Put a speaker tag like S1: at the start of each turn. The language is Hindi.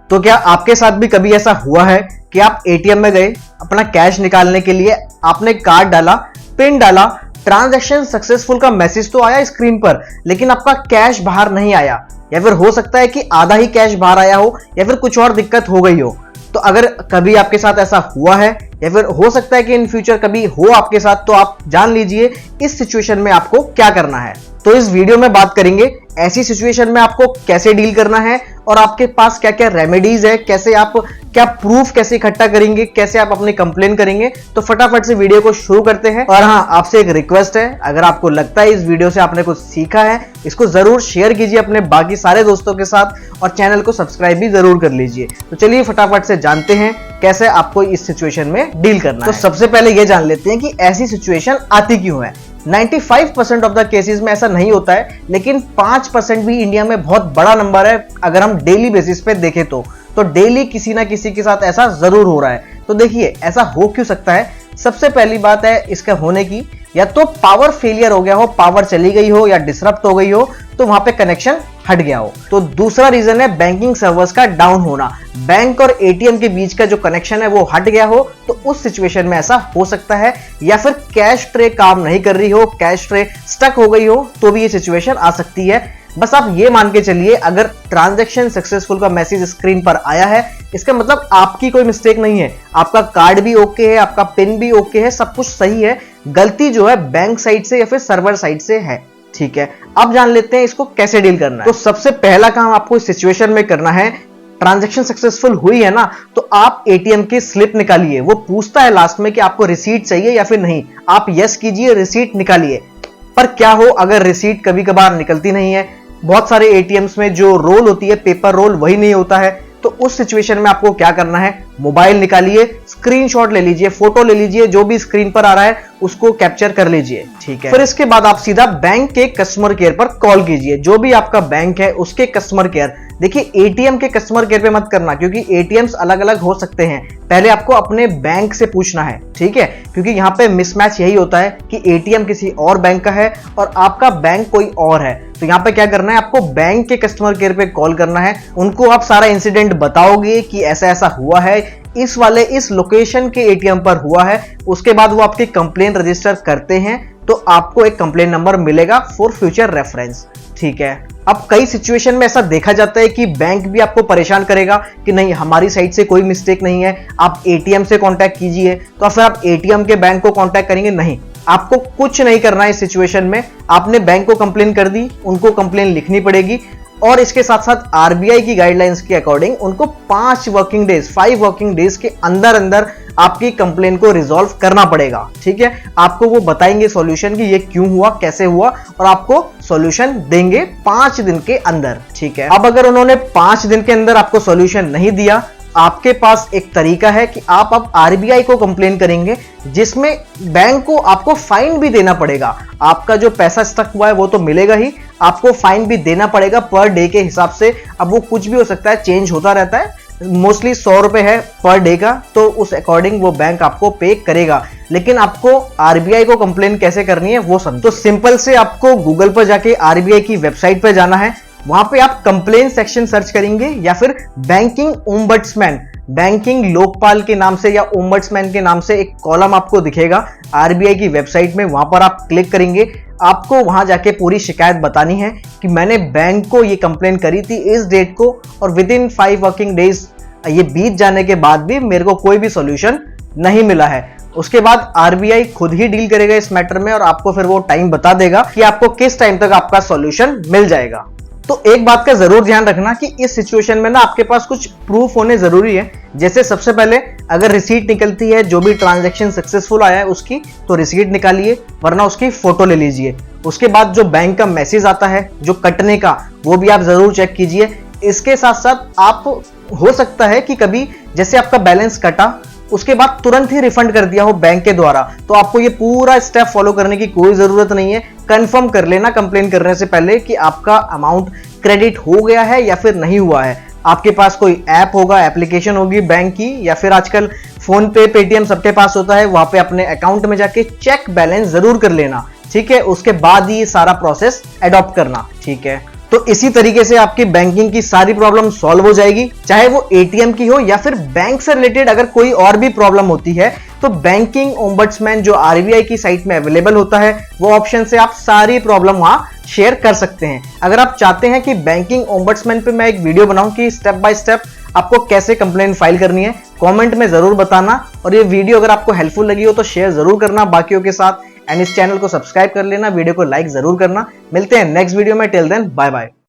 S1: तो क्या आपके साथ भी कभी ऐसा हुआ है कि आप एटीएम में गए, अपना कैश निकालने के लिए आपने कार्ड डाला, पिन डाला, ट्रांजैक्शन सक्सेसफुल का मैसेज तो आया स्क्रीन पर, लेकिन आपका कैश बाहर नहीं आया, या फिर हो सकता है कि आधा ही कैश बाहर आया हो, या फिर कुछ और दिक्कत हो गई हो। तो अगर कभी आपके साथ ऐसा हुआ है, या फिर हो सकता है कि इन फ्यूचर कभी हो आपके साथ, तो आप जान लीजिए इस सिचुएशन में आपको क्या करना है। तो इस वीडियो में बात करेंगे ऐसी सिचुएशन में आपको कैसे डील करना है, और आपके पास क्या क्या रेमेडीज है, कैसे आप क्या प्रूफ कैसे इकट्ठा करेंगे, कैसे आप अपनी कंप्लेन करेंगे। तो फटाफट से वीडियो को शुरू करते हैं। और हाँ, आपसे एक रिक्वेस्ट है, अगर आपको लगता है इस वीडियो से आपने कुछ सीखा है, इसको जरूर शेयर कीजिए अपने बाकी सारे दोस्तों के साथ, और चैनल को सब्सक्राइब भी जरूर कर लीजिए। तो चलिए फटाफट से जानते हैं कैसे आपको इस सिचुएशन में डील करना है। तो सबसे पहले ये जान लेते हैं कि ऐसी सिचुएशन आती क्यों है। 95% ऑफ द केसेस में ऐसा नहीं होता है, लेकिन 5% भी इंडिया में बहुत बड़ा नंबर है अगर हम डेली बेसिस पे देखें तो डेली किसी ना किसी के साथ ऐसा जरूर हो रहा है। तो देखिए ऐसा हो क्यों सकता है। सबसे पहली बात है इसका होने की, या तो पावर फेलियर हो गया हो, पावर चली गई हो या डिसरप्ट हो गई हो, तो वहां पे कनेक्शन हट गया हो। तो दूसरा रीजन है बैंकिंग सर्वर्स का डाउन होना, बैंक और एटीएम के बीच का जो कनेक्शन है वो हट गया हो, तो उस सिचुएशन में ऐसा हो सकता है। या फिर कैश ट्रे काम नहीं कर रही हो, कैश ट्रे स्टक हो गई हो, तो भी ये सिचुएशन आ सकती है। बस आप ये मान के चलिए, अगर ट्रांजैक्शन सक्सेसफुल का मैसेज स्क्रीन पर आया है, इसका मतलब आपकी कोई मिस्टेक नहीं है, आपका कार्ड भी ओके है, आपका पिन भी ओके है, सब कुछ सही है। गलती जो है बैंक साइड से या फिर सर्वर साइड से है। ठीक है, अब जान लेते हैं इसको कैसे डील करना है। तो सबसे पहला काम आपको इस सिचुएशन में करना है, ट्रांजैक्शन सक्सेसफुल हुई है ना, तो आप एटीएम की स्लिप निकालिए। वो पूछता है लास्ट में कि आपको रिसीट चाहिए या फिर नहीं, आप यस कीजिए, रिसीट निकालिए। पर क्या हो अगर रिसीट कभी कभार निकलती नहीं है, बहुत सारे एटीएम्स में जो रोल होती है, पेपर रोल, वही नहीं होता है, तो उस सिचुएशन में आपको क्या करना है, मोबाइल निकालिए, स्क्रीनशॉट ले लीजिए, फोटो ले लीजिए, जो भी स्क्रीन पर आ रहा है उसको कैप्चर कर लीजिए। ठीक है, फिर इसके बाद आप सीधा बैंक के कस्टमर केयर पर कॉल कीजिए, जो भी आपका बैंक है उसके कस्टमर केयर। देखिए एटीएम के कस्टमर केयर पे मत करना, क्योंकि एटीएम्स अलग अलग हो सकते हैं, पहले आपको अपने बैंक से पूछना है। ठीक है, क्योंकि यहाँ पे मिसमैच यही होता है कि एटीएम किसी और बैंक का है और आपका बैंक कोई और है। तो यहाँ पे क्या करना है, आपको बैंक के कस्टमर केयर पे कॉल करना है, उनको आप सारा इंसिडेंट बताओगे कि ऐसा ऐसा हुआ है, इस लोकेशन के एटीएम पर हुआ है। उसके बाद वो आपकी कंप्लेन रजिस्टर करते हैं, तो आपको एक कंप्लेन नंबर मिलेगा फॉर फ्यूचर रेफरेंस। ठीक है, अब कई सिचुएशन में ऐसा देखा जाता है कि बैंक भी आपको परेशान करेगा कि नहीं हमारी साइड से कोई मिस्टेक नहीं है, आप एटीएम से कांटेक्ट कीजिए। तो फिर आप एटीएम के बैंक को कांटेक्ट करेंगे, नहीं, आपको कुछ नहीं करना है इस सिचुएशन में। आपने बैंक को कंप्लेन कर दी, उनको कंप्लेन लिखनी पड़ेगी, और इसके साथ साथ आरबीआई की गाइडलाइंस के अकॉर्डिंग उनको 5 वर्किंग डेज के अंदर आपकी कंप्लेन को रिजॉल्व करना पड़ेगा। ठीक है, आपको वो बताएंगे सॉल्यूशन कि ये क्यों हुआ, कैसे हुआ, और आपको सॉल्यूशन देंगे 5 दिन के अंदर। ठीक है, अब अगर उन्होंने 5 दिन के अंदर आपको सॉल्यूशन नहीं दिया, आपके पास एक तरीका है कि आप अब आरबीआई को कंप्लेन करेंगे, जिसमें बैंक को आपको फाइन भी देना पड़ेगा। आपका जो पैसा स्टक हुआ है वो तो मिलेगा ही, आपको फाइन भी देना पड़ेगा पर डे के हिसाब से। अब वो कुछ भी हो सकता है, चेंज होता रहता है, मोस्टली 100 रुपए है पर डे का, तो उस अकॉर्डिंग वो बैंक आपको पे करेगा। लेकिन आपको आरबीआई को कंप्लेन कैसे करनी है वो समझो। तो सिंपल से आपको गूगल पर जाके आरबीआई की वेबसाइट पर जाना है, वहां पे आप कंप्लेन सेक्शन सर्च करेंगे, या फिर बैंकिंग ओम्बड्समैन, बैंकिंग लोकपाल के नाम से या ओम्बड्समैन के नाम से एक कॉलम आपको दिखेगा आरबीआई की वेबसाइट में, वहां पर आप क्लिक करेंगे। आपको वहां जाके पूरी शिकायत बतानी है कि मैंने बैंक को ये कंप्लेन करी थी इस डेट को, और विद इन 5 वर्किंग डेज ये बीत जाने के बाद भी मेरे को कोई भी सॉल्यूशन नहीं मिला है। उसके बाद आरबीआई खुद ही डील करेगा इस मैटर में, और आपको फिर वो टाइम बता देगा कि आपको किस टाइम तक आपका सॉल्यूशन मिल जाएगा। तो एक बात का जरूर ध्यान रखना कि इस सिचुएशन में ना आपके पास कुछ प्रूफ होने जरूरी है। जैसे सबसे पहले अगर रिसीट निकलती है, जो भी ट्रांजैक्शन सक्सेसफुल आया है उसकी, तो रिसीट निकालिए, वरना उसकी फोटो ले लीजिए। उसके बाद जो बैंक का मैसेज आता है जो कटने का, वो भी आप जरूर चेक कीजिए। इसके साथ साथ आप, हो सकता है कि कभी जैसे आपका बैलेंस कटा, उसके बाद तुरंत ही रिफंड कर दिया हो बैंक के द्वारा, तो आपको ये पूरा स्टेप फॉलो करने की कोई जरूरत नहीं है। कंफर्म कर लेना कंप्लेन करने से पहले कि आपका अमाउंट क्रेडिट हो गया है या फिर नहीं हुआ है। आपके पास कोई ऐप होगा, एप्लीकेशन होगी बैंक की, या फिर आजकल फोन पे, पेटीएम सबके पास होता है, वहां पे अपने अकाउंट में जाके चेक बैलेंस जरूर कर लेना। ठीक है, उसके बाद ही सारा प्रोसेस अडॉप्ट करना। ठीक है, तो इसी तरीके से आपकी बैंकिंग की सारी प्रॉब्लम सॉल्व हो जाएगी, चाहे वो एटीएम की हो या फिर बैंक से रिलेटेड अगर कोई और भी प्रॉब्लम होती है तो बैंकिंग ओम्बड्समैन जो आरबीआई की साइट में अवेलेबल होता है वो ऑप्शन से आप सारी प्रॉब्लम वहां शेयर कर सकते हैं। अगर आप चाहते हैं कि बैंकिंग ओम्बड्समैन पे मैं एक वीडियो बनाऊं कि स्टेप बाय स्टेप आपको कैसे कंप्लेंट फाइल करनी है, कमेंट में जरूर बताना। और ये वीडियो अगर आपको हेल्पफुल लगी हो तो शेयर जरूर करना बाकियों के साथ, एंड इस चैनल को सब्सक्राइब कर लेना, वीडियो को लाइक जरूर करना। मिलते हैं नेक्स्ट वीडियो में, टिल देन बाय बाय।